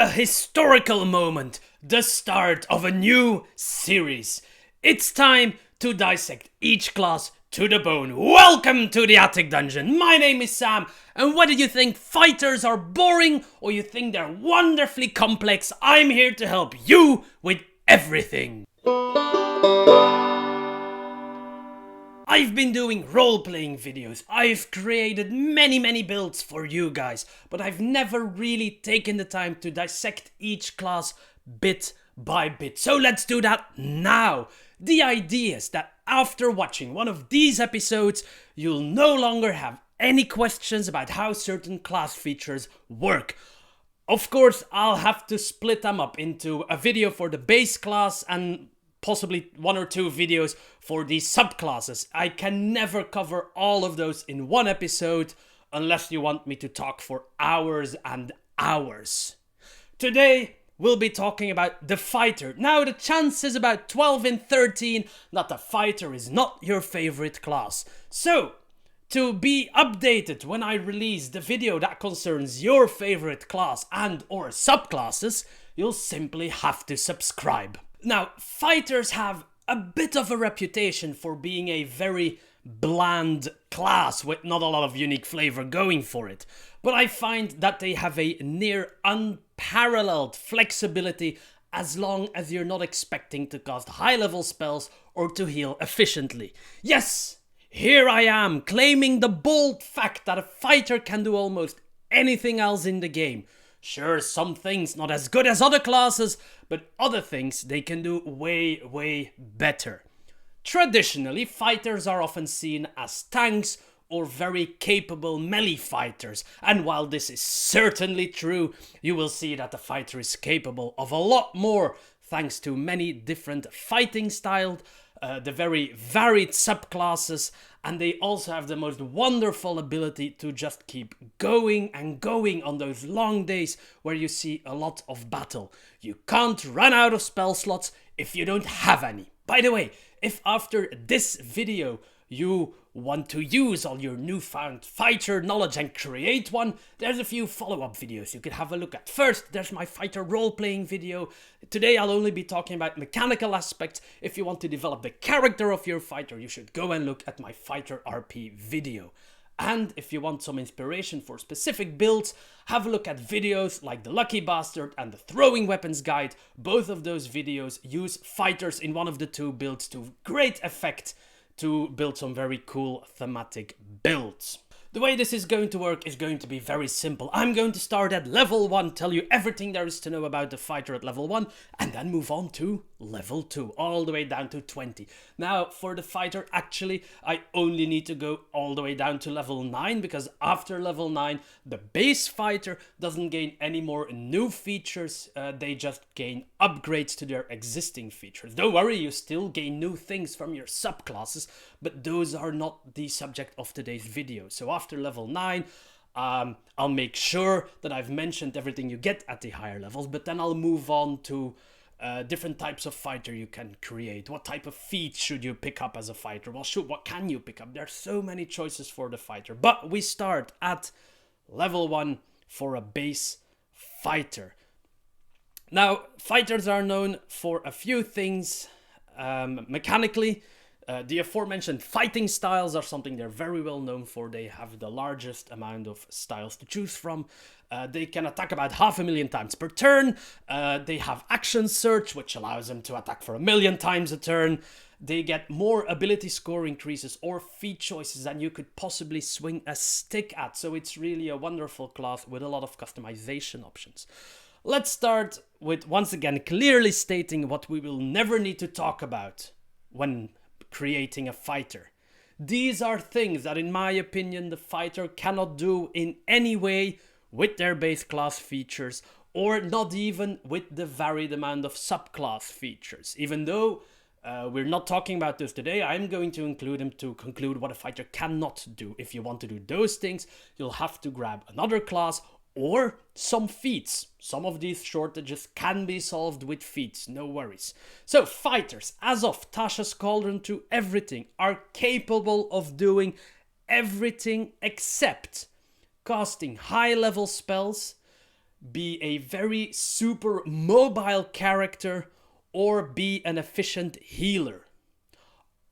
A historical moment, the start of a new series. It's time to dissect each class to the bone. Welcome to the Attic Dungeon. My name is Sam, and whether you think fighters are boring or you think they're wonderfully complex, I'm here to help you with everything. I've been doing role-playing videos, I've created many builds for you guys, but I've never really taken the time to dissect each class bit by bit. So let's do that now. The idea is that after watching one of these episodes, you'll no longer have any questions about how certain class features work. Of course, I'll have to split them up into a video for the base class and possibly one or two videos for these subclasses. I can never cover all of those in one episode unless you want me to talk for hours and hours. Today, we'll be talking about the fighter. Now, the chance is about 12 in 13 that the fighter is not your favorite class. So, to be updated when I release the video that concerns your favorite class and or subclasses, you'll simply have to subscribe. Now, fighters have a bit of a reputation for being a very bland class with not a lot of unique flavor going for it. But I find that they have a near unparalleled flexibility as long as you're not expecting to cast high-level spells or to heal efficiently. Yes, here I am claiming the bold fact that a fighter can do almost anything else in the game. Sure, some things not as good as other classes, but other things they can do way better. Traditionally, fighters are often seen as tanks or very capable melee fighters, and while this is certainly true, you will see that the fighter is capable of a lot more thanks to many different fighting styles, the very varied subclasses, and they also have the most wonderful ability to just keep going and going on those long days where you see a lot of battle. You can't run out of spell slots if you don't have any. By the way, if after this video you want to use all your newfound fighter knowledge and create one, there's a few follow-up videos you could have a look at. First, there's my fighter role-playing video. Today I'll only be talking about mechanical aspects. If you want to develop the character of your fighter, you should go and look at my fighter RP video. And if you want some inspiration for specific builds, have a look at videos like the Lucky Bastard and the Throwing Weapons Guide. Both of those videos use fighters in one of the two builds to great effect to build some very cool thematic builds. The way this is going to work is going to be very simple. I'm going to start at level 1, tell you everything there is to know about the fighter at level 1, and then move on to level 2, all the way down to 20. Now, for the fighter, actually, I only need to go all the way down to level 9, because after level 9, the base fighter doesn't gain any more new features, they just gain upgrades to their existing features. Don't worry, you still gain new things from your subclasses, but those are not the subject of today's video. So after level 9, I'll make sure that I've mentioned everything you get at the higher levels, but then I'll move on to different types of fighter you can create. What type of feats should you pick up as a fighter? Well, shoot, what can you pick up? There are so many choices for the fighter, but we start at level 1 for a base fighter. Now, fighters are known for a few things mechanically. The aforementioned fighting styles are something they're very well known for. They have the largest amount of styles to choose from. They can attack about 500,000 times per turn. They have action search, which allows them to attack for 1,000,000 times a turn. They get more ability score increases or feat choices than you could possibly swing a stick at. So it's really a wonderful class with a lot of customization options. Let's start with, once again, clearly stating what we will never need to talk about when creating a fighter. These are things that, in my opinion, the fighter cannot do in any way with their base class features, or not even with the varied amount of subclass features. Even though we're not talking about this today, I'm going to include them to conclude what a fighter cannot do. If you want to do those things, you'll have to grab another class or some feats. Some of these shortages can be solved with feats, no worries. So fighters, as of Tasha's Cauldron to everything, are capable of doing everything except casting high level spells, be a very super mobile character, or be an efficient healer.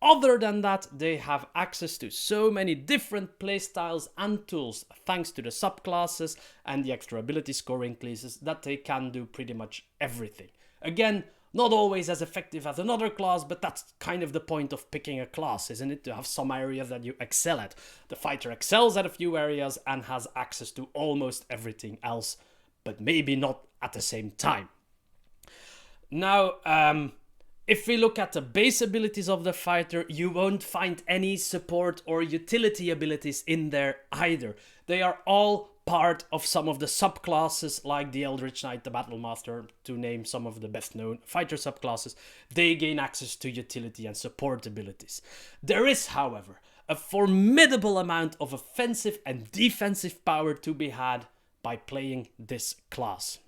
Other than that, they have access to so many different playstyles and tools thanks to the subclasses and the extra ability score increases that they can do pretty much everything. Again, not always as effective as another class, but that's kind of the point of picking a class, isn't it? To have some areas that you excel at. The fighter excels at a few areas and has access to almost everything else, but maybe not at the same time. Now, if we look at the base abilities of the fighter, you won't find any support or utility abilities in there either. They are all part of some of the subclasses, like the Eldritch Knight, the Battle Master, to name some of the best known fighter subclasses. They gain access to utility and support abilities. There is, however, a formidable amount of offensive and defensive power to be had by playing this class.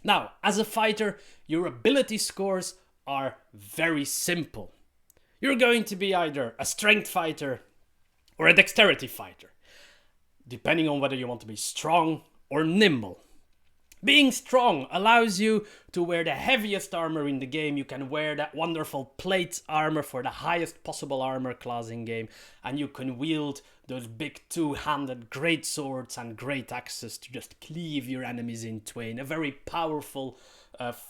Now, as a fighter, your ability scores are very simple. You're going to be either a strength fighter or a dexterity fighter, depending on whether you want to be strong or nimble. Being strong allows you to wear the heaviest armor in the game. You can wear that wonderful plate armor for the highest possible armor class in game, and you can wield those big two-handed great swords and great axes to just cleave your enemies in twain. A very powerful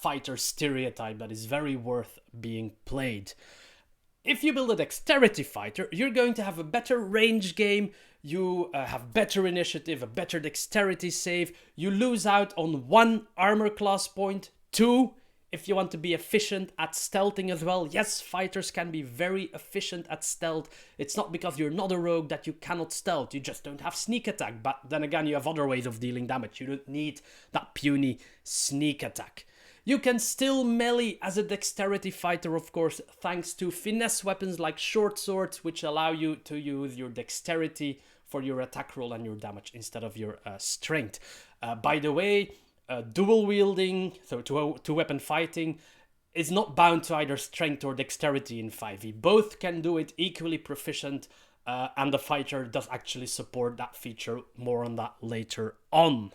fighter stereotype that is very worth being played. If you build a dexterity fighter, you're going to have a better range game, you have better initiative, a better dexterity save, you lose out on 1 armor class point, 2 if you want to be efficient at stealthing as well. Yes, fighters can be very efficient at stealth. It's not because you're not a rogue that you cannot stealth, you just don't have sneak attack, but then again you have other ways of dealing damage. You don't need that puny sneak attack. You can still melee as a dexterity fighter, of course, thanks to finesse weapons like short swords, which allow you to use your dexterity for your attack roll and your damage instead of your strength. By the way, dual wielding, so two-weapon fighting, is not bound to either strength or dexterity in 5e. Both can do it equally proficient, and the fighter does actually support that feature. More on that later on.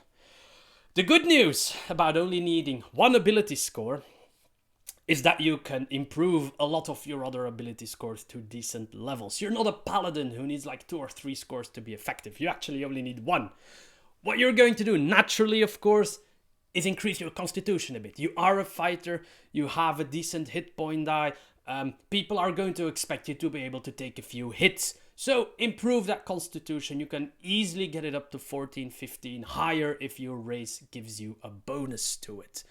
The good news about only needing 1 ability score is that you can improve a lot of your other ability scores to decent levels. You're not a paladin who needs like 2 or 3 scores to be effective. You actually only need 1. What you're going to do naturally, of course, is increase your constitution a bit. You are a fighter, you have a decent hit point die, people are going to expect you to be able to take a few hits. So improve that constitution. You can easily get it up to 14, 15, higher if your race gives you a bonus to it.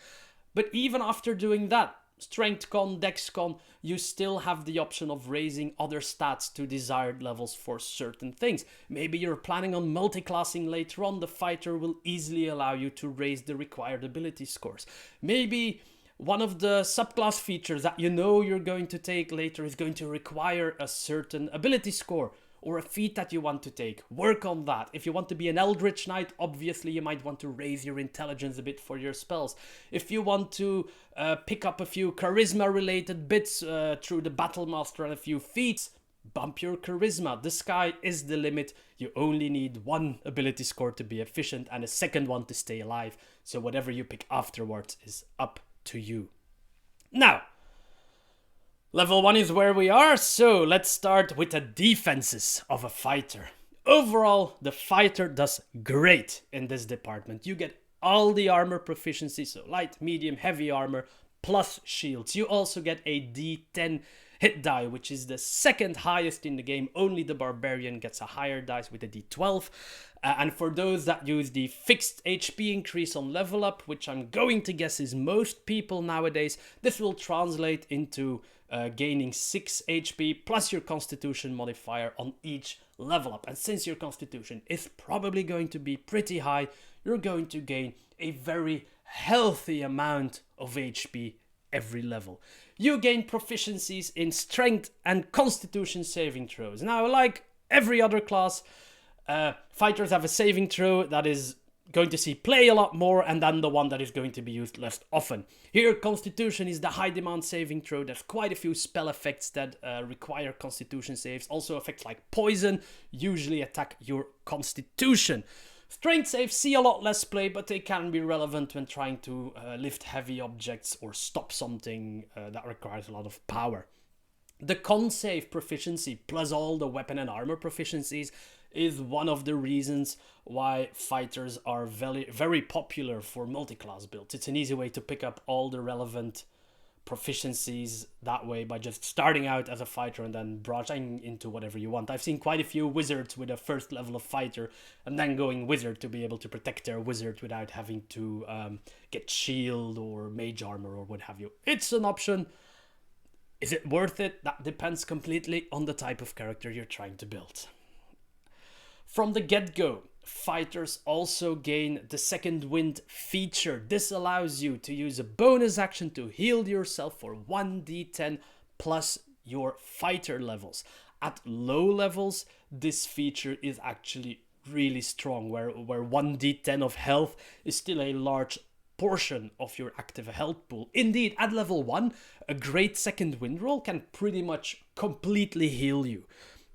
But even after doing that, strength con, dex con, you still have the option of raising other stats to desired levels for certain things. Maybe you're planning on multiclassing later on, the fighter will easily allow you to raise the required ability scores. Maybe one of the subclass features that you know you're going to take later is going to require a certain ability score or a feat that you want to take. Work on that. If you want to be an Eldritch Knight, obviously you might want to raise your intelligence a bit for your spells. If you want to pick up a few charisma related bits through the Battle Master and a few feats, bump your charisma. The sky is the limit. You only need 1 ability score to be efficient and a second one to stay alive. So whatever you pick afterwards is up to you. Now, level 1 is where we are, so let's start with the defenses of a fighter. Overall, the fighter does great in this department. You get all the armor proficiency, so light, medium, heavy armor, plus shields. You also get a D10 hit die, which is the second highest in the game. Only the Barbarian gets a higher dice with a D12. And for those that use the fixed HP increase on level up, which I'm going to guess is most people nowadays, this will translate into gaining 6 HP plus your constitution modifier on each level up. And since your constitution is probably going to be pretty high, you're going to gain a very healthy amount of HP every level. You gain proficiencies in strength and constitution saving throws. Now, like every other class, fighters have a saving throw that is going to see play a lot more, and then the one that is going to be used less often. Here, Constitution is the high demand saving throw. There's quite a few spell effects that require Constitution saves. Also effects like poison usually attack your Constitution. Strength saves see a lot less play, but they can be relevant when trying to lift heavy objects or stop something that requires a lot of power. The con save proficiency plus all the weapon and armor proficiencies is one of the reasons why fighters are very popular for multi-class builds. It's an easy way to pick up all the relevant proficiencies that way by just starting out as a fighter and then branching into whatever you want. I've seen quite a few wizards with a first level of fighter and then going wizard to be able to protect their wizard without having to get shield or mage armor or what have you. It's an option. Is it worth it? That depends completely on the type of character you're trying to build. From the get-go, fighters also gain the second wind feature. This allows you to use a bonus action to heal yourself for 1d10 plus your fighter levels. At low levels, this feature is actually really strong, where 1d10 of health is still a large portion of your active health pool. Indeed, at level 1, a great second wind roll can pretty much completely heal you.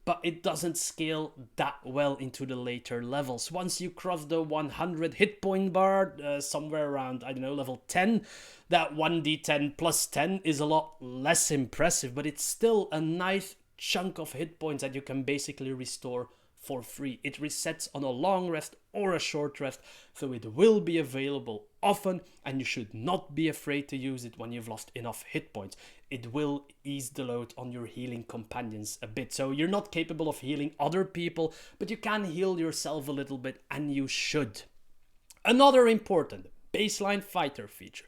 But it doesn't scale that well into the later levels. Once you cross the 100 hit point bar, somewhere around, I don't know, level 10, that 1d10 plus 10 is a lot less impressive, but it's still a nice chunk of hit points that you can basically restore for free. It resets on a long rest or a short rest, so it will be available often, and you should not be afraid to use it when you've lost enough hit points. It will ease the load on your healing companions a bit. So you're not capable of healing other people, but you can heal yourself a little bit, and you should. Another important baseline fighter feature,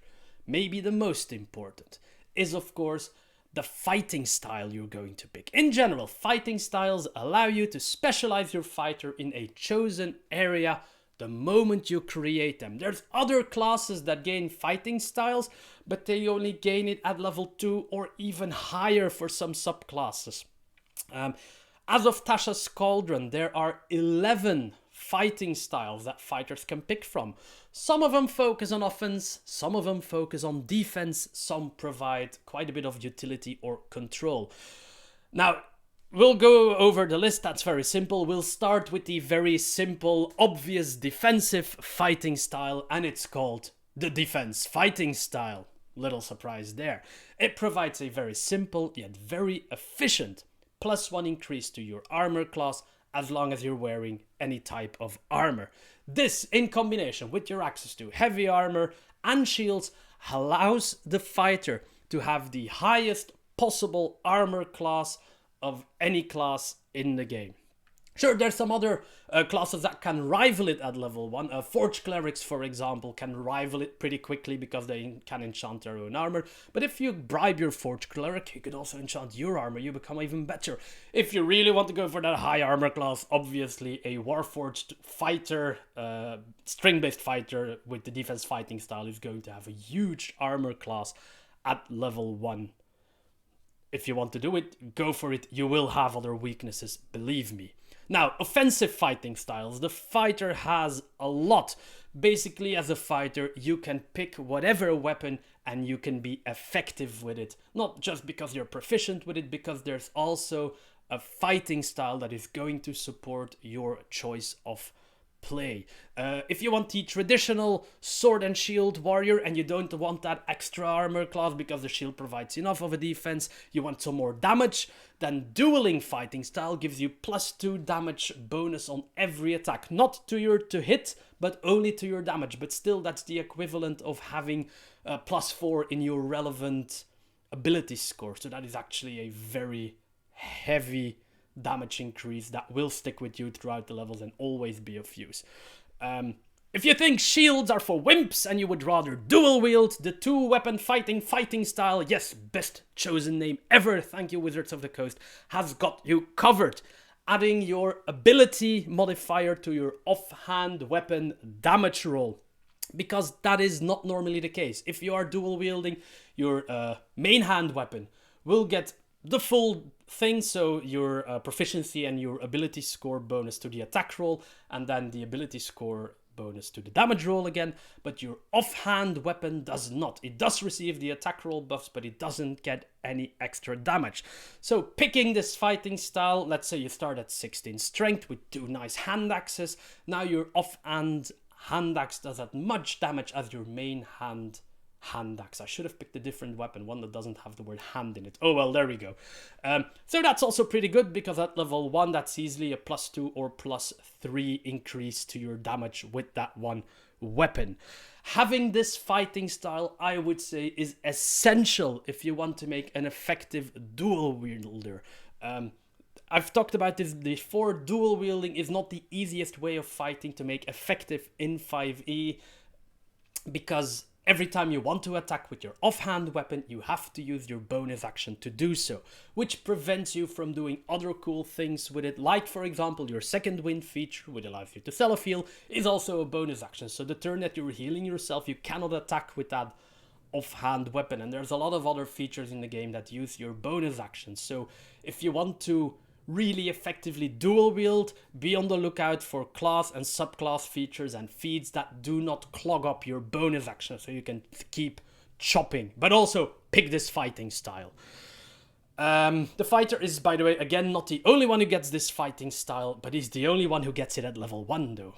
maybe the most important, is of course the fighting style you're going to pick. In general, fighting styles allow you to specialize your fighter in a chosen area the moment you create them. There's other classes that gain fighting styles, but they only gain it at level 2 or even higher for some subclasses. As of Tasha's Cauldron, there are 11 fighting styles that fighters can pick from. Some of them focus on offense, some of them focus on defense, some provide quite a bit of utility or control. Now, we'll go over the list. That's very simple. We'll start with the very simple, obvious defensive fighting style, and it's called the defense fighting style. Little surprise there. It provides a very simple yet very efficient +1 increase to your armor class as long as you're wearing any type of armor. This, in combination with your access to heavy armor and shields, allows the fighter to have the highest possible armor class of any class in the game. Sure, there's some other classes that can rival it at level 1. Forge Clerics, for example, can rival it pretty quickly because they can enchant their own armor. But if you bribe your Forge Cleric, you can also enchant your armor. You become even better. If you really want to go for that high armor class, obviously a Warforged fighter, string-based fighter with the defense fighting style is going to have a huge armor class at level 1. If you want to do it, go for it. You will have other weaknesses, believe me. Now, offensive fighting styles. The fighter has a lot. Basically, as a fighter, you can pick whatever weapon and you can be effective with it. Not just because you're proficient with it, because there's also a fighting style that is going to support your choice of play. If you want the traditional sword and shield warrior and you don't want that extra armor class because the shield provides enough of a defense, you want some more damage, then dueling fighting style gives you +2 damage bonus on every attack. Not to your to hit, but only to your damage. But still, that's the equivalent of having +4 in your relevant ability score. So that is actually a very heavy damage increase that will stick with you throughout the levels and always be of use. If you think shields are for wimps and you would rather dual wield the 2-weapon fighting style, yes, best chosen name ever, thank you Wizards of the Coast, has got you covered. Adding your ability modifier to your offhand weapon damage roll, because that is not normally the case. If you are dual wielding, your main hand weapon will get the full thing, so your proficiency and your ability score bonus to the attack roll, and then the ability score bonus to the damage roll again, but your offhand weapon does not. It does receive the attack roll buffs, but it doesn't get any extra damage. So picking this fighting style, let's say you start at 16 strength with 2 nice hand axes. Now your offhand hand axe does as much damage as your main hand axe. I should have picked a different weapon, one that doesn't have the word hand in it. Oh well, there we go. So that's also pretty good, because at level 1 that's easily a +2 or +3 increase to your damage with that one weapon. Having this fighting style, I would say, is essential if you want to make an effective dual wielder. I've talked about this before. Dual wielding is not the easiest way of fighting to make effective in 5e, because every time you want to attack with your offhand weapon, you have to use your bonus action to do so, which prevents you from doing other cool things with it, like for example your second wind feature, which allows you to self heal, is also a bonus action. So the turn that you're healing yourself, you cannot attack with that offhand weapon, and there's a lot of other features in the game that use your bonus actions. So if you want to really effectively dual wield, be on the lookout for class and subclass features and feeds that do not clog up your bonus action, so you can keep chopping, but also pick this fighting style. The fighter is, by the way, again, not the only one who gets this fighting style, but he's the only one who gets it at level 1 though.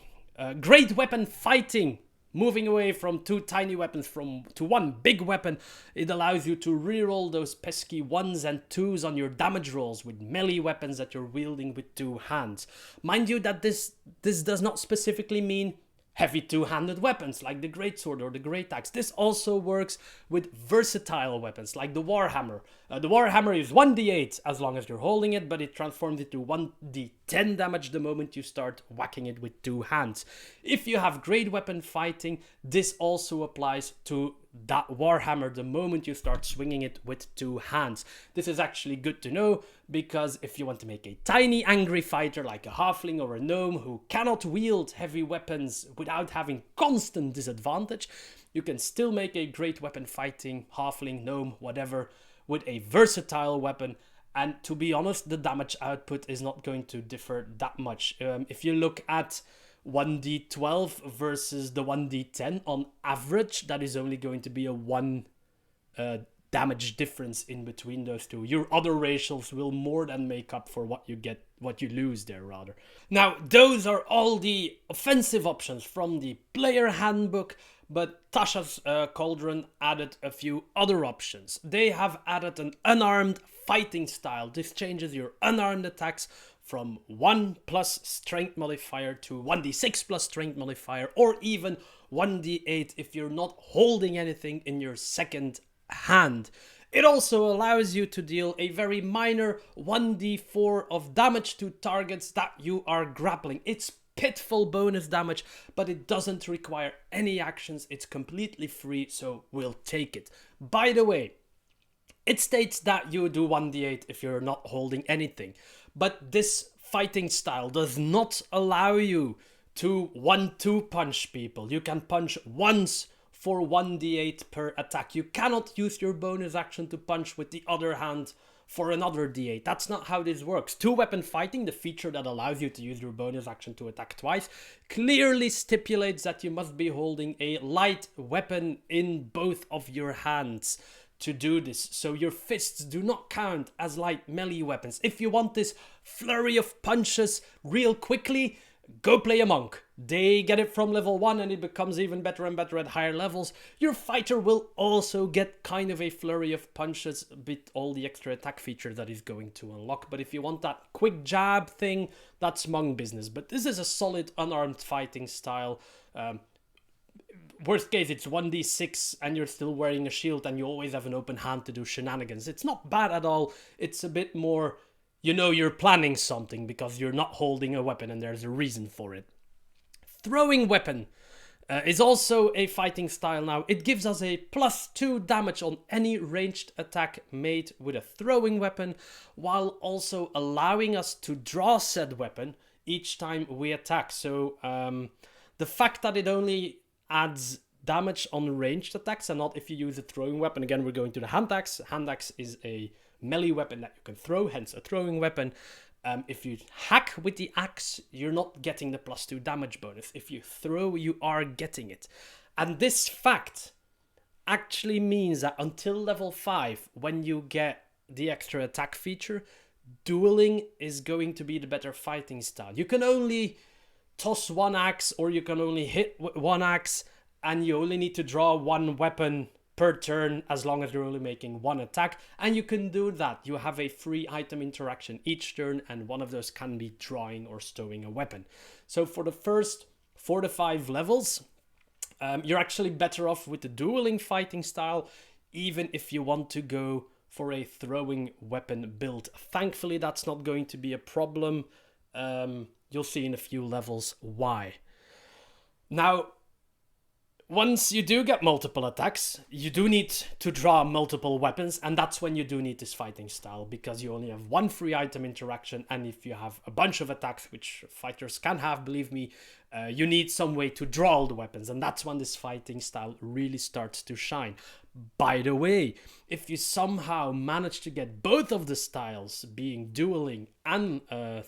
Great weapon fighting. Moving away from 2 tiny weapons to 1 big weapon, it allows you to reroll those pesky 1s and 2s on your damage rolls with melee weapons that you're wielding with 2 hands. Mind you that this does not specifically mean heavy 2-handed weapons like the greatsword or the great axe. This also works with versatile weapons like the warhammer. The warhammer is 1d8 as long as you're holding it, but it transforms into 1d10 damage the moment you start whacking it with 2 hands. If you have great weapon fighting, this also applies to that warhammer the moment you start swinging it with 2 hands. This is actually good to know, because if you want to make a tiny angry fighter like a halfling or a gnome who cannot wield heavy weapons without having constant disadvantage, you can still make a great weapon fighting halfling, gnome, whatever, with a versatile weapon. And to be honest, the damage output is not going to differ that much. If you look at 1d12 versus the 1d10 on average, that is only going to be a 1 damage difference in between those two. Your other ratios will more than make up for what you lose there, rather. Now, those are all the offensive options from the player handbook, but Tasha's Cauldron added a few other options. They have added an unarmed fighting style. This changes your unarmed attacks from 1 plus strength modifier to 1d6 plus strength modifier, or even 1d8 if you're not holding anything in your second hand. It also allows you to deal a very minor 1d4 of damage to targets that you are grappling. It's pitiful bonus damage, but it doesn't require any actions. It's completely free, so we'll take it. By the way, it states that you do 1d8 if you're not holding anything, but this fighting style does not allow you to 1-2 punch people. You can punch once for 1d8 per attack. You cannot use your bonus action to punch with the other hand for another d8. That's not how this works. 2-weapon fighting, the feature that allows you to use your bonus action to attack twice, clearly stipulates that you must be holding a light weapon in both of your hands to do this. So your fists do not count as light melee weapons. If you want this flurry of punches real quickly, go play a monk. They get it from level 1 and it becomes even better and better at higher levels. Your fighter will also get kind of a flurry of punches with all the extra attack features that he's going to unlock. But if you want that quick jab thing, that's monk business. But this is a solid unarmed fighting style. Worst case, it's 1d6 and you're still wearing a shield and you always have an open hand to do shenanigans. It's not bad at all. It's a bit more, you know, you're planning something because you're not holding a weapon and there's a reason for it. Throwing weapon is also a fighting style now. It gives us a +2 damage on any ranged attack made with a throwing weapon, while also allowing us to draw said weapon each time we attack. So the fact that it only adds damage on ranged attacks and not if you use a throwing weapon. Again, we're going to the hand axe. Hand axe is a melee weapon that you can throw, hence a throwing weapon. If you hack with the axe, you're not getting the +2 damage bonus. If you throw, you are getting it. And this fact actually means that until level 5, when you get the extra attack feature, dueling is going to be the better fighting style. You can only toss one axe, or you can only hit one axe, and you only need to draw one weapon per turn as long as you're only making one attack. And you can do that. You have a free item interaction each turn, and one of those can be drawing or stowing a weapon. So for the first 4 to 5 levels, you're actually better off with the dueling fighting style, even if you want to go for a throwing weapon build. Thankfully, that's not going to be a problem. You'll see in a few levels why. Now, once you do get multiple attacks, you do need to draw multiple weapons, and that's when you do need this fighting style, because you only have one free item interaction, and if you have a bunch of attacks, which fighters can have, believe me, you need some way to draw all the weapons, and that's when this fighting style really starts to shine. By the way, if you somehow manage to get both of the styles, being dueling and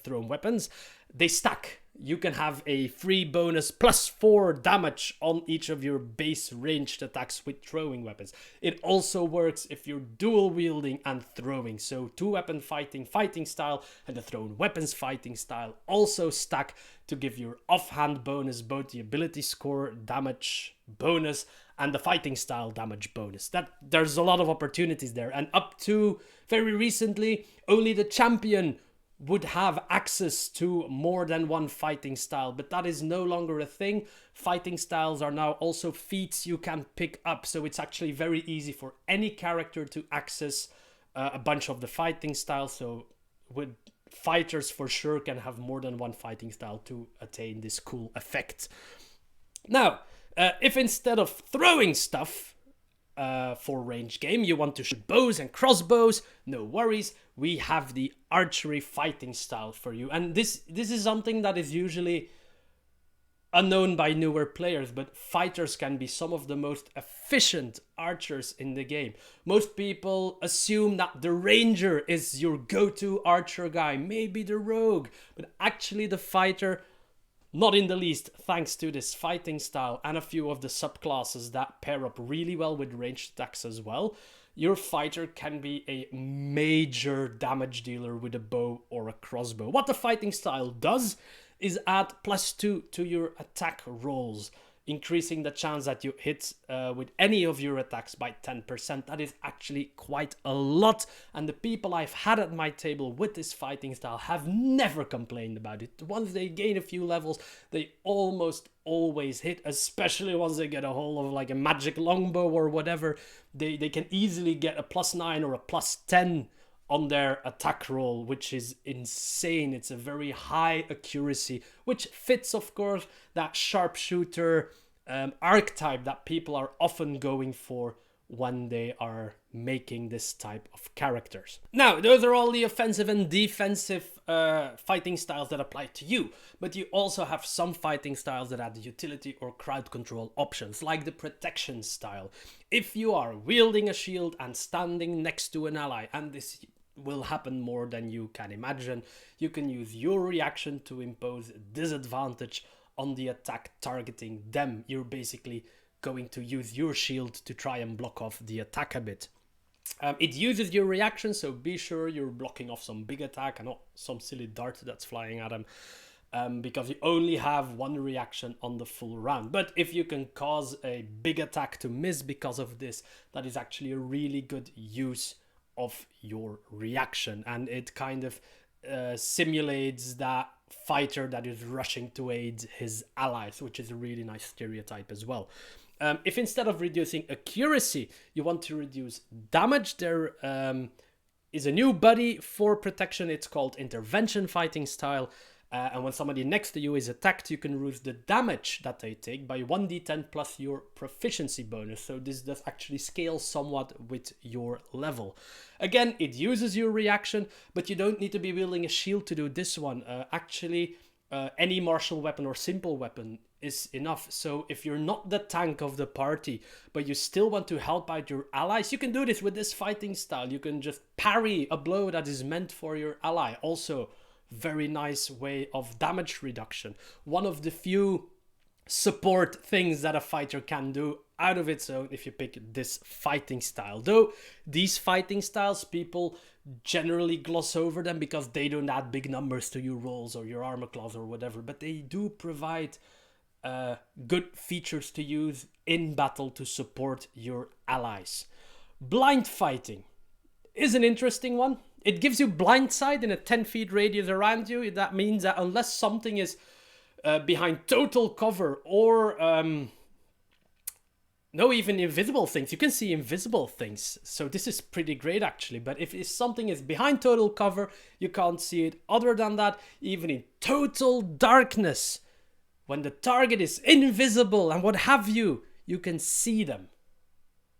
thrown weapons, they stack. You can have a free bonus +4 damage on each of your base ranged attacks with throwing weapons. It also works if you're dual wielding and throwing. So 2-weapon fighting style and the thrown weapons fighting style also stack to give your offhand bonus both the ability score damage bonus and the fighting style damage bonus. There's a lot of opportunities there, and up to very recently, only the champion would have access to more than one fighting style, but that is no longer a thing. Fighting styles are now also feats you can pick up, so it's actually very easy for any character to access a bunch of the fighting styles. So with fighters for sure can have more than one fighting style to attain this cool effect. Now, if instead of throwing stuff for range game, you want to shoot bows and crossbows, no worries, we have the archery fighting style for you. And this is something that is usually unknown by newer players, but fighters can be some of the most efficient archers in the game. Most people assume that the ranger is your go-to archer guy, maybe the rogue, but actually the fighter, not in the least, thanks to this fighting style and a few of the subclasses that pair up really well with ranged attacks as well, your fighter can be a major damage dealer with a bow or a crossbow. What the fighting style does is add +2 to your attack rolls, increasing the chance that you hit with any of your attacks by 10%. That is actually quite a lot, and the people I've had at my table with this fighting style have never complained about it. Once they gain a few levels, they almost always hit, especially once they get a hold of like a magic longbow or whatever. They can easily get a +9 or a +10 on their attack roll, which is insane. It's a very high accuracy, which fits, of course, that sharpshooter archetype that people are often going for when they are making this type of characters. Now, those are all the offensive and defensive fighting styles that apply to you, but you also have some fighting styles that add utility or crowd control options, like the protection style. If you are wielding a shield and standing next to an ally, and this will happen more than you can imagine, you can use your reaction to impose disadvantage on the attack targeting them. You're basically going to use your shield to try and block off the attack a bit. It uses your reaction, so be sure you're blocking off some big attack and not some silly dart that's flying at them, because you only have one reaction on the full round. But if you can cause a big attack to miss because of this, that is actually a really good use of your reaction, and it kind of simulates that fighter that is rushing to aid his allies, which is a really nice stereotype as well. If instead of reducing accuracy, you want to reduce damage, there is a new buddy for protection. It's called intervention fighting style. And when somebody next to you is attacked, you can reduce the damage that they take by 1d10 plus your proficiency bonus. So this does actually scale somewhat with your level. Again, it uses your reaction, but you don't need to be wielding a shield to do this one. Any martial weapon or simple weapon is enough. So if you're not the tank of the party, but you still want to help out your allies, you can do this with this fighting style. You can just parry a blow that is meant for your ally. Also, very nice way of damage reduction. One of the few support things that a fighter can do out of its own if you pick this fighting style. Though these fighting styles, people generally gloss over them because they don't add big numbers to your rolls or your armor class or whatever, but they do provide good features to use in battle to support your allies. Blind fighting is an interesting one. It gives you blind sight in a 10 feet radius around you. That means that unless something is behind total cover or no, even invisible things, you can see invisible things. So this is pretty great actually. But if something is behind total cover, you can't see it. Other than that, even in total darkness, when the target is invisible and what have you, you can see them.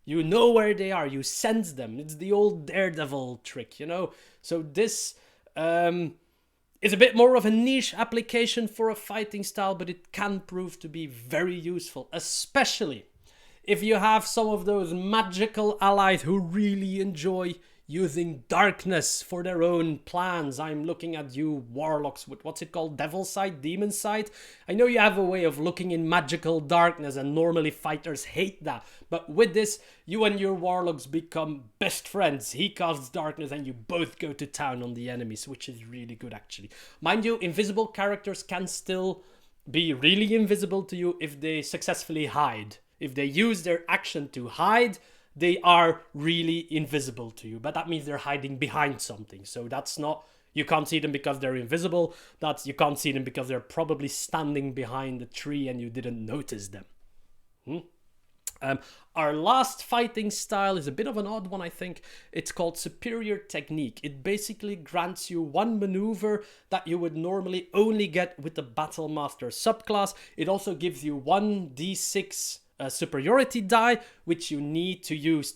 You know where they are, you sense them. It's the old Daredevil trick, you know? So this is a bit more of a niche application for a fighting style, but it can prove to be very useful, especially if you have some of those magical allies who really enjoy using darkness for their own plans. I'm looking at you warlocks with, what's it called, devil sight, demon sight? I know you have a way of looking in magical darkness and normally fighters hate that. But with this, you and your warlocks become best friends. He casts darkness and you both go to town on the enemies, which is really good actually. Mind you, invisible characters can still be really invisible to you if they successfully hide. If they use their action to hide, they are really invisible to you, but that means they're hiding behind something. So that's not, you can't see them because they're invisible. That's, you can't see them because they're probably standing behind a tree and you didn't notice them. Our last fighting style is a bit of an odd one, I think. It's called Superior Technique. It basically grants you one maneuver that you would normally only get with the Battle Master subclass. It also gives you 1d6 superiority die, which you need to use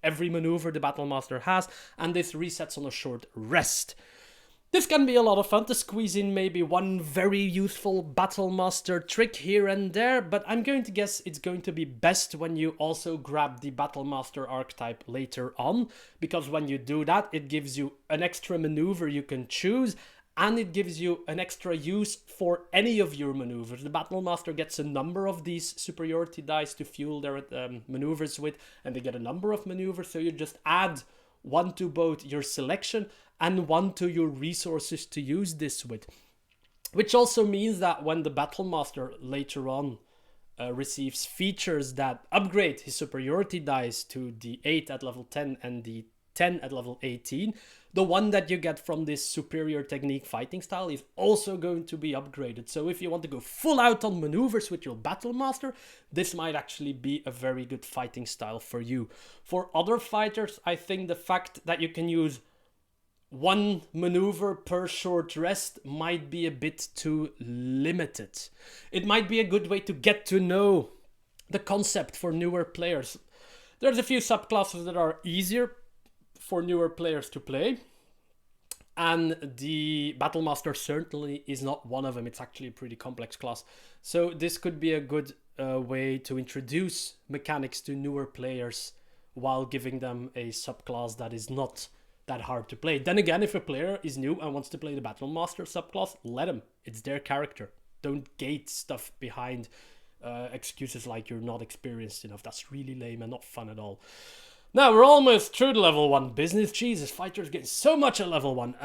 every maneuver the Battle Master has, and this resets on a short rest. This can be a lot of fun to squeeze in maybe one very useful Battle Master trick here and there, but I'm going to guess it's going to be best when you also grab the Battle Master archetype later on, because when you do that, it gives you an extra maneuver you can choose, and it gives you an extra use for any of your maneuvers. The Battle Master gets a number of these superiority dice to fuel their maneuvers with, and they get a number of maneuvers, so you just add one to both your selection and one to your resources to use this with. Which also means that when the Battle Master later on receives features that upgrade his superiority dice to the 8 at level 10 and the 10 at level 18, the one that you get from this Superior Technique fighting style is also going to be upgraded. So if you want to go full out on maneuvers with your Battle Master, this might actually be a very good fighting style for you. For other fighters, I think the fact that you can use one maneuver per short rest might be a bit too limited. It might be a good way to get to know the concept for newer players. There's a few subclasses that are easier for newer players to play, and the Battle Master certainly is not one of them. It's actually a pretty complex class, so this could be a good way to introduce mechanics to newer players while giving them a subclass that is not that hard to play. Then again, if a player is new and wants to play the Battle Master subclass, let them. It's their character. Don't gate stuff behind excuses like you're not experienced enough. That's really lame and not fun at all. Now, we're almost through the level 1 business. Jesus, fighters getting so much at level 1.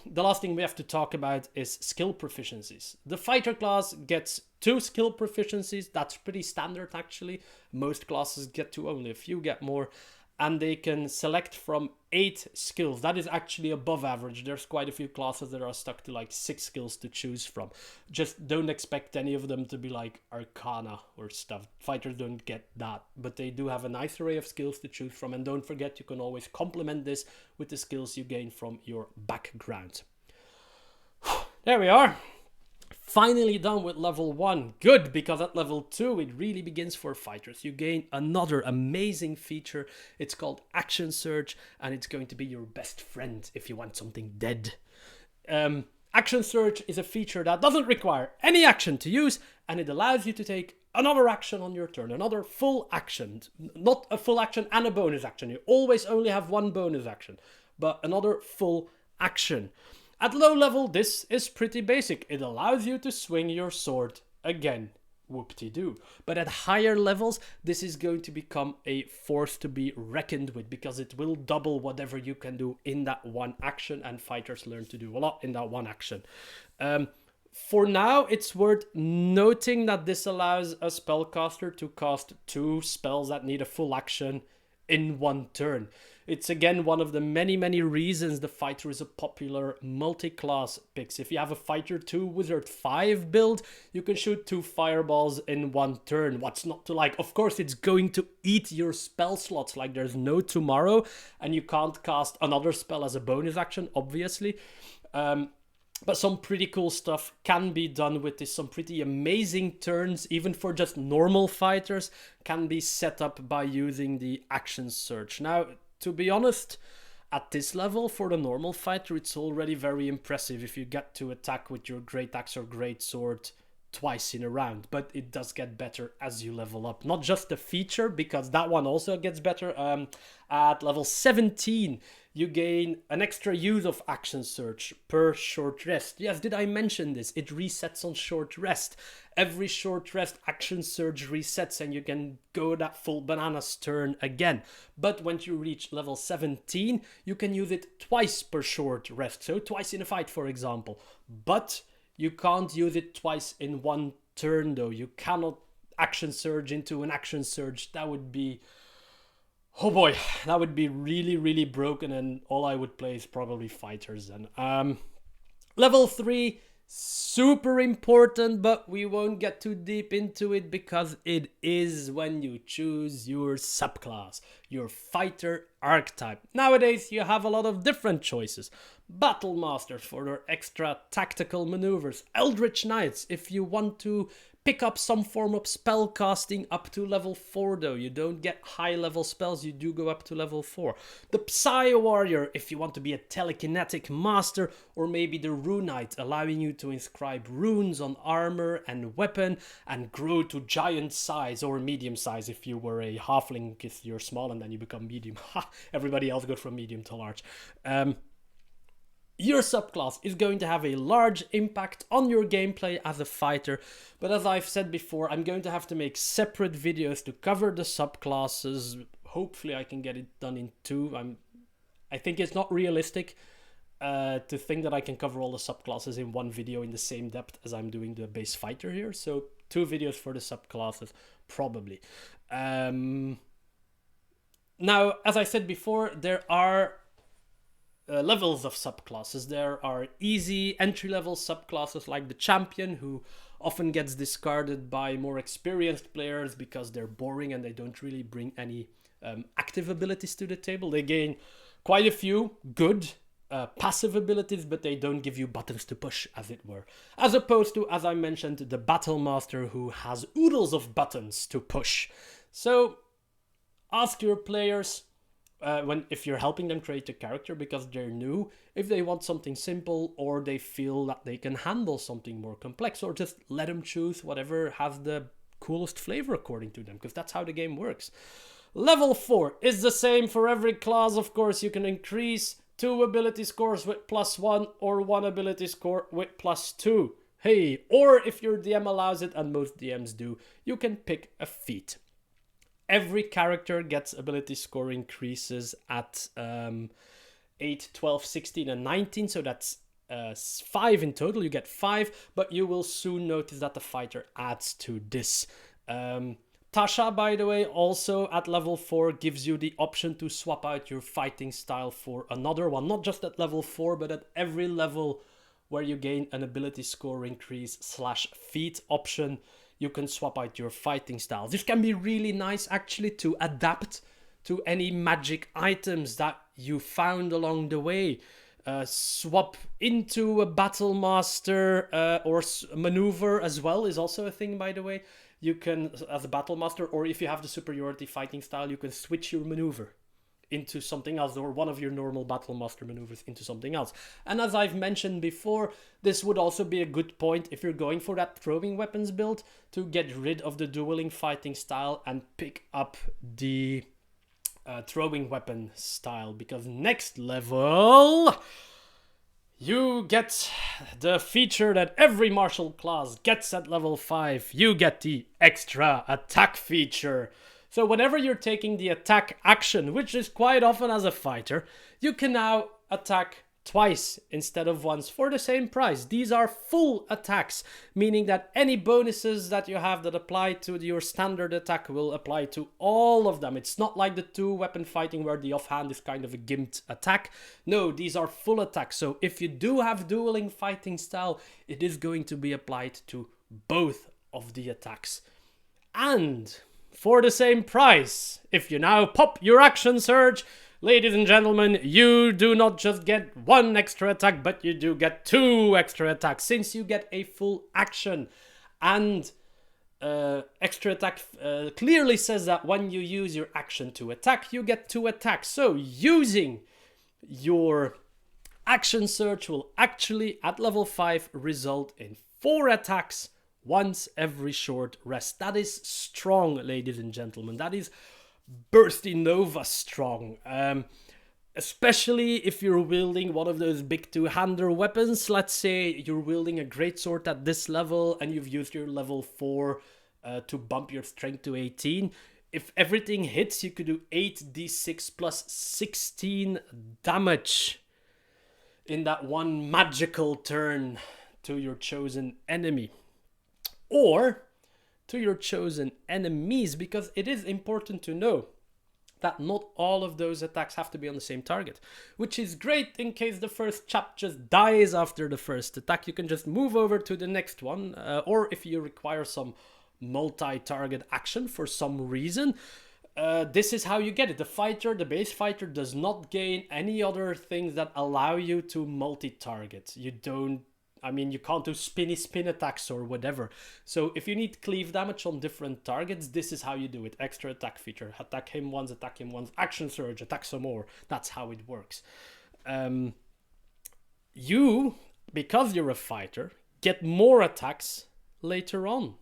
The last thing we have to talk about is skill proficiencies. The fighter class gets 2 skill proficiencies. That's pretty standard, actually. Most classes get 2, only a few get more. And they can select from 8 skills. That is actually above average. There's quite a few classes that are stuck to like 6 skills to choose from. Just don't expect any of them to be like Arcana or stuff. Fighters don't get that. But they do have a nice array of skills to choose from. And don't forget, you can always complement this with the skills you gain from your background. There we are. Finally done with level 1. Good, because at level 2 it really begins for fighters. You gain another amazing feature. It's called Action Surge, and it's going to be your best friend if you want something dead. Action Surge is a feature that doesn't require any action to use, and it allows you to take another action on your turn, another full action. Not a full action and a bonus action. You always only have one bonus action, but another full action. At low level, this is pretty basic. It allows you to swing your sword again. Whoop-de-doo. But at higher levels, this is going to become a force to be reckoned with, because it will double whatever you can do in that one action, and fighters learn to do a lot in that one action. For now, it's worth noting that this allows a spellcaster to cast 2 spells that need a full action in one turn. It's again one of the many reasons the fighter is a popular multi-class pick. If you have a fighter 2 wizard 5 build, you can shoot 2 fireballs in one turn. What's not to like? Of course, it's going to eat your spell slots like there's no tomorrow, and you can't cast another spell as a bonus action, obviously. But some pretty cool stuff can be done with this. Some pretty amazing turns, even for just normal fighters, can be set up by using the action surge. Now, to be honest, at this level, for the normal fighter, it's already very impressive if you get to attack with your great axe or great sword twice in a round. But it does get better as you level up. Not just the feature, because that one also gets better. At level 17, you gain an extra use of action surge per short rest. Yes, did I mention this? It resets on short rest. Every short rest, action surge resets, and you can go that full bananas turn again. But when you reach level 17, you can use it twice per short rest. So twice in a fight, for example. But you can't use it twice in one turn, though. You cannot action surge into an action surge. That would be... oh boy, that would be really broken, and all I would play is probably fighters then. Level 3, super important, but we won't get too deep into it because it is when you choose your subclass, your fighter archetype. Nowadays, you have a lot of different choices. Battle Masters for their extra tactical maneuvers. Eldritch Knights if you want to pick up some form of spell casting up to level 4 though. You don't get high level spells, you do go up to level 4. The Psy Warrior if you want to be a telekinetic master, or maybe the Rune Knight allowing you to inscribe runes on armor and weapon and grow to giant size or medium size if you were a halfling, because you're small and then you become medium. Everybody else goes from medium to large. Your subclass is going to have a large impact on your gameplay as a fighter, but as I've said before, I'm going to have to make separate videos to cover the subclasses. Hopefully I can get it done in 2. I think it's not realistic to think that I can cover all the subclasses in one video in the same depth as I'm doing the base fighter here, so 2 videos for the subclasses, probably. Now, as I said before, there are levels of subclasses. There are easy entry-level subclasses like the champion, who often gets discarded by more experienced players because they're boring and they don't really bring any active abilities to the table. They gain quite a few good passive abilities, but they don't give you buttons to push, as it were. As opposed to, as I mentioned, the Battle Master, who has oodles of buttons to push. So ask your players, if you're helping them create a character because they're new, if they want something simple or they feel that they can handle something more complex, or just let them choose whatever has the coolest flavor according to them, because that's how the game works. Level 4 is the same for every class. Of course, you can increase 2 ability scores with +1 or 1 ability score with +2. Hey, or if your DM allows it, and most DMs do, you can pick a feat. Every character gets ability score increases at 8, 12, 16, and 19. So that's 5 in total. You get 5, but you will soon notice that the fighter adds to this. Tasha, by the way, also at level 4 gives you the option to swap out your fighting style for another one. Not just at level 4, but at every level where you gain an ability score increase / feat option, you can swap out your fighting style. This can be really nice actually to adapt to any magic items that you found along the way. Swap into a Battle Master or maneuver as well is also a thing, by the way. You can, as a Battle Master, or if you have the superiority fighting style, you can switch your maneuver into something else, or one of your normal Battle Master maneuvers into something else. And as I've mentioned before, this would also be a good point if you're going for that throwing weapons build, to get rid of the dueling fighting style and pick up the throwing weapon style, because next level you get the feature that every martial class gets at level 5. You get the extra attack feature. So whenever you're taking the attack action, which is quite often as a fighter, you can now attack twice instead of once for the same price. These are full attacks, meaning that any bonuses that you have that apply to your standard attack will apply to all of them. It's not like the 2-weapon fighting where the offhand is kind of a gimped attack. No, these are full attacks. So if you do have dueling fighting style, it is going to be applied to both of the attacks. And for the same price, if you now pop your action surge, ladies and gentlemen, you do not just get 1 extra attack, but you do get 2 extra attacks, since you get a full action. And extra attack clearly says that when you use your action to attack, you get 2 attacks. So using your action surge will actually, at level 5, result in 4 attacks once every short rest. That is strong, ladies and gentlemen. That is Bursty Nova strong. Especially if you're wielding one of those big 2-hander weapons. Let's say you're wielding a greatsword at this level and you've used your level 4 to bump your strength to 18. If everything hits, you could do 8d6 plus 16 damage in that one magical turn to your chosen enemy. Or to your chosen enemies, because it is important to know that not all of those attacks have to be on the same target, which is great in case the first chap just dies after the first attack. You can just move over to the next one, or if you require some multi-target action for some reason, this is how you get it. The base fighter does not gain any other things that allow you to multi-target. You can't do spin attacks or whatever. So if you need cleave damage on different targets, this is how you do it. Extra attack feature. Attack him once, action surge, attack some more. That's how it works. You, because you're a fighter, get more attacks later on.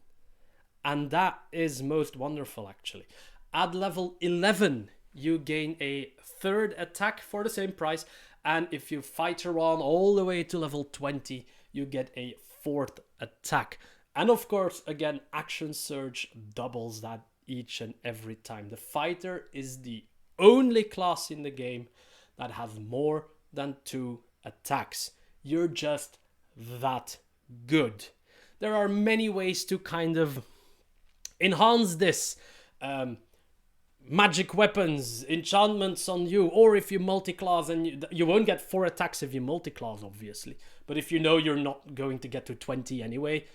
And that is most wonderful, actually. At level 11, you gain a 3rd attack for the same price. And if you fighter on all the way to level 20, you get a 4th attack. And of course, again, action surge doubles that each and every time. The fighter is the only class in the game that has more than 2 attacks. You're just that good. There are many ways to kind of enhance this. Magic weapons, enchantments on you, or if you multi-class, and you won't get 4 attacks if you multi-class, obviously. But if you know you're not going to get to 20 anyway,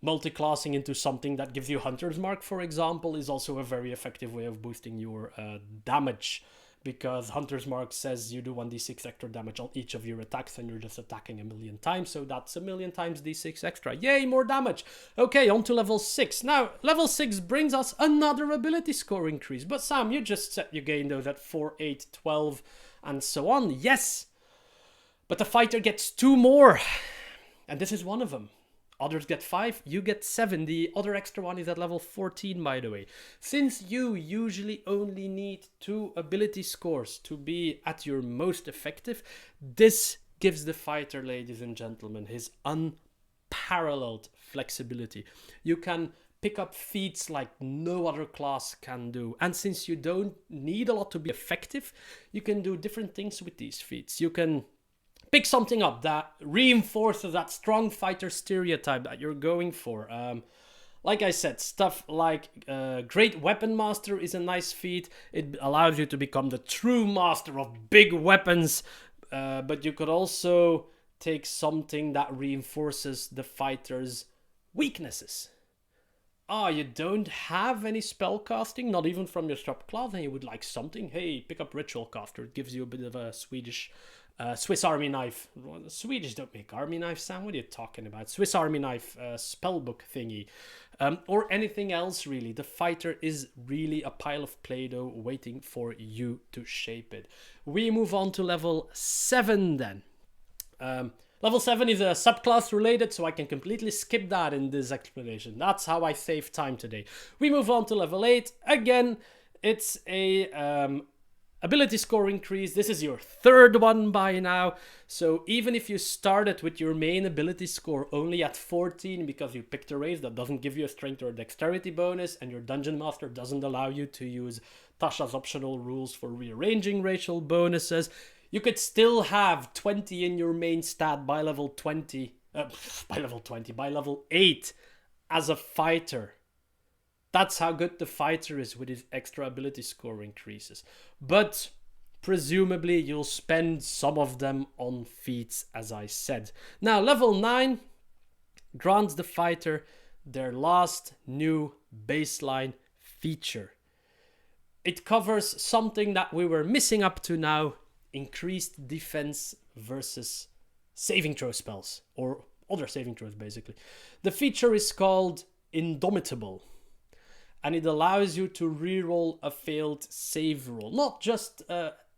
multi-classing into something that gives you Hunter's Mark, for example, is also a very effective way of boosting your damage. Because Hunter's Mark says you do 1d6 extra damage on each of your attacks and you're just attacking a million times. So that's a million times d6 extra. Yay, more damage. Okay, on to level 6. Now, level 6 brings us another ability score increase. But Sam, you just said you gain those at 4, 8, 12, and so on. Yes, but the fighter gets 2 more. And this is one of them. Others get 5, you get 7. The other extra one is at level 14, by the way. Since you usually only need 2 ability scores to be at your most effective, this gives the fighter, ladies and gentlemen, his unparalleled flexibility. You can pick up feats like no other class can do. And since you don't need a lot to be effective, you can do different things with these feats. You can pick something up that reinforces that strong fighter stereotype that you're going for. Like I said, stuff like Great Weapon Master is a nice feat. It allows you to become the true master of big weapons. But you could also take something that reinforces the fighter's weaknesses. You don't have any spell casting, not even from your subclass, and you would like something? Hey, pick up Ritual Caster. It gives you a bit of a Swiss Army knife. The Swedish don't make army knives, Sam. What are you talking about? Swiss Army knife spellbook thingy. Or anything else, really. The fighter is really a pile of Play-Doh waiting for you to shape it. We move on to level 7 then. Level 7 is a subclass related, so I can completely skip that in this explanation. That's how I save time today. We move on to level 8. Again, it's a ability score increase. This is your third one by now. So even if you started with your main ability score only at 14 because you picked a race that doesn't give you a strength or a dexterity bonus, and your dungeon master doesn't allow you to use Tasha's optional rules for rearranging racial bonuses, you could still have 20 in your main stat by level 20, by level 8 as a fighter. That's how good the fighter is with his extra ability score increases. But presumably you'll spend some of them on feats, as I said. Now, level 9 grants the fighter their last new baseline feature. It covers something that we were missing up to now: increased defense versus saving throw spells, or other saving throws basically. The feature is called Indomitable, and it allows you to reroll a failed save roll. Not just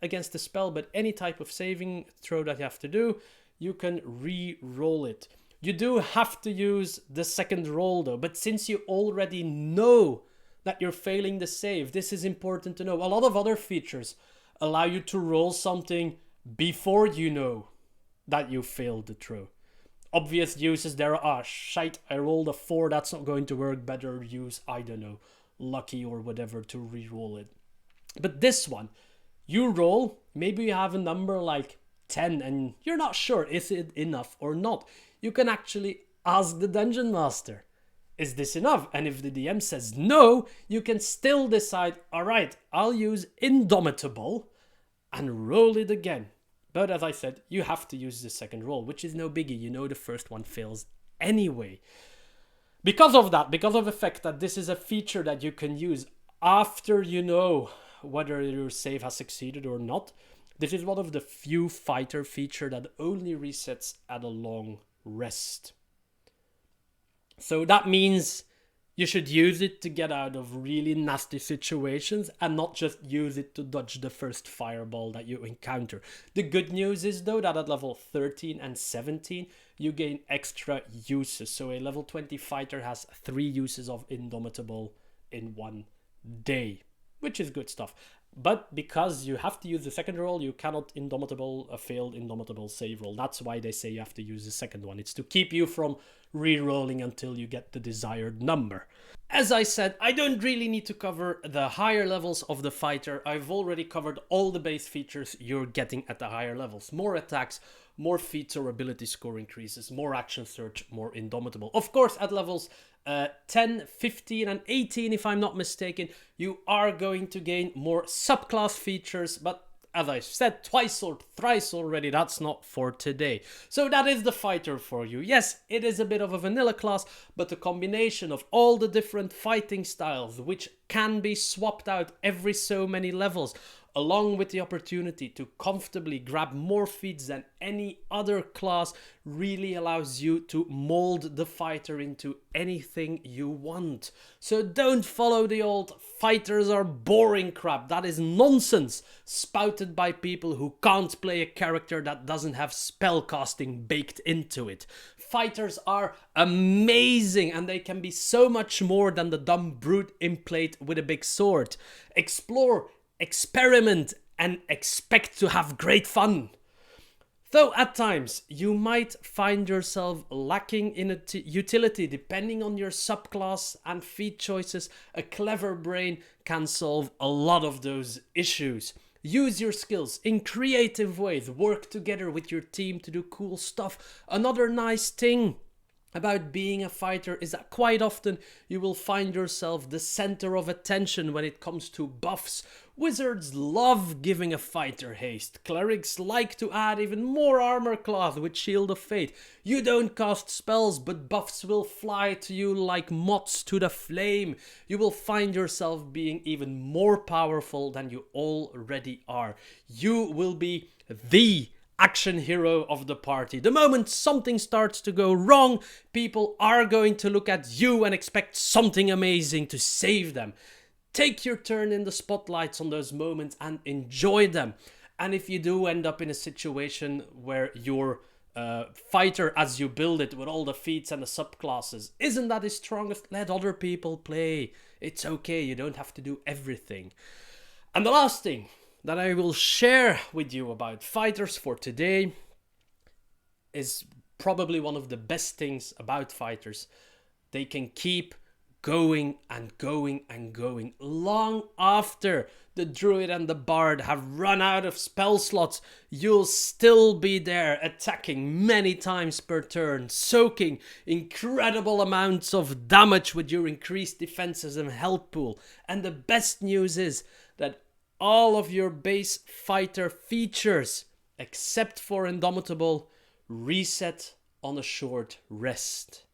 against the spell, but any type of saving throw that you have to do, you can re-roll it. You do have to use the second roll though, but since you already know that you're failing the save, this is important to know. A lot of other features allow you to roll something before you know that you failed the throw. Obvious uses there are, shite, I rolled a 4, that's not going to work, better use, I don't know, lucky or whatever to re-roll it. But this one, you roll, maybe you have a number like 10 and you're not sure is it enough or not. You can actually ask the dungeon master, is this enough? And if the DM says no, you can still decide, alright, I'll use Indomitable and roll it again. But as I said, you have to use the second roll, which is no biggie. You know the first one fails anyway. Because of that, because of the fact that this is a feature that you can use after you know whether your save has succeeded or not, this is one of the few fighter feature that only resets at a long rest. So that means you should use it to get out of really nasty situations and not just use it to dodge the first fireball that you encounter. The good news is though that at level 13 and 17 you gain extra uses. So a level 20 fighter has 3 uses of Indomitable in one day, which is good stuff. But because you have to use the second roll, you cannot Indomitable a failed Indomitable save roll. That's why they say you have to use the second one. It's to keep you from re-rolling until you get the desired number. As I said, I don't really need to cover the higher levels of the fighter. I've already covered all the base features you're getting at the higher levels. More attacks, more feats or ability score increases, more action surge, more Indomitable. Of course, at levels 10, 15 and 18, if I'm not mistaken, you are going to gain more subclass features, but as I said twice or thrice already, that's not for today. So that is the fighter for you. Yes, it is a bit of a vanilla class, but the combination of all the different fighting styles, which can be swapped out every so many levels, along with the opportunity to comfortably grab more feats than any other class, really allows you to mold the fighter into anything you want. So don't follow the old fighters are boring crap. That is nonsense spouted by people who can't play a character that doesn't have spellcasting baked into it. Fighters are amazing and they can be so much more than the dumb brute implate with a big sword. Explore, experiment and expect to have great fun. Though at times you might find yourself lacking in utility depending on your subclass and feat choices, a clever brain can solve a lot of those issues. Use your skills in creative ways, work together with your team to do cool stuff. Another nice thing about being a fighter is that quite often you will find yourself the center of attention when it comes to buffs. Wizards love giving a fighter haste. Clerics like to add even more armor class with Shield of Fate. You don't cast spells, but buffs will fly to you like moths to the flame. You will find yourself being even more powerful than you already are. You will be the action hero of the party. The moment something starts to go wrong, people are going to look at you and expect something amazing to save them. Take your turn in the spotlights on those moments and enjoy them. And if you do end up in a situation where your fighter, as you build it with all the feats and the subclasses, isn't that his strongest, let other people play. It's okay, you don't have to do everything. And the last thing, that I will share with you about fighters for today is probably one of the best things about fighters. They can keep going and going and going long after the druid and the bard have run out of spell slots. You'll still be there attacking many times per turn, soaking incredible amounts of damage with your increased defenses and health pool. And the best news is that all of your base fighter features, except for Indomitable, reset on a short rest.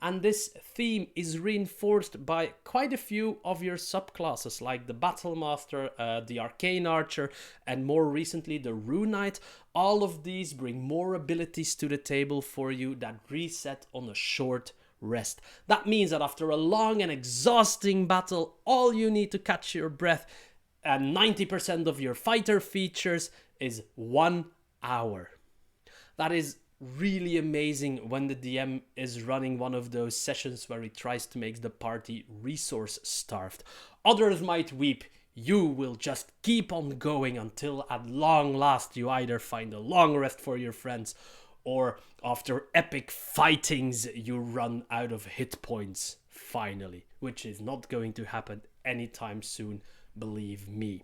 And this theme is reinforced by quite a few of your subclasses, like the Battlemaster, the Arcane Archer, and more recently the Rune Knight. All of these bring more abilities to the table for you that reset on a short rest. That means that after a long and exhausting battle, all you need to catch your breath and 90% of your fighter features is 1 hour. That is really amazing when the DM is running one of those sessions where he tries to make the party resource starved. Others might weep. You will just keep on going until at long last you either find a long rest for your friends or after epic fightings you run out of hit points finally, which is not going to happen anytime soon, believe me.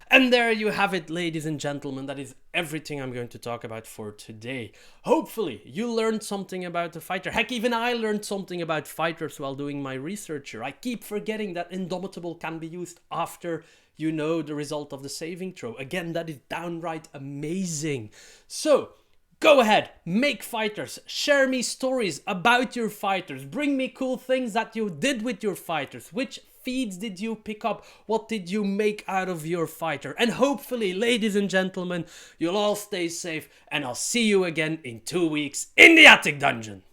And there you have it, ladies and gentlemen. That is everything I'm going to talk about for today. Hopefully you learned something about the fighter. Heck, even I learned something about fighters while doing my research here. I keep forgetting that Indomitable can be used after you know the result of the saving throw. Again, that is downright amazing. So go ahead, make fighters, share me stories about your fighters, bring me cool things that you did with your fighters, which feeds did you pick up, what did you make out of your fighter, and hopefully, ladies and gentlemen, you'll all stay safe, and I'll see you again in 2 weeks in the Attic Dungeon.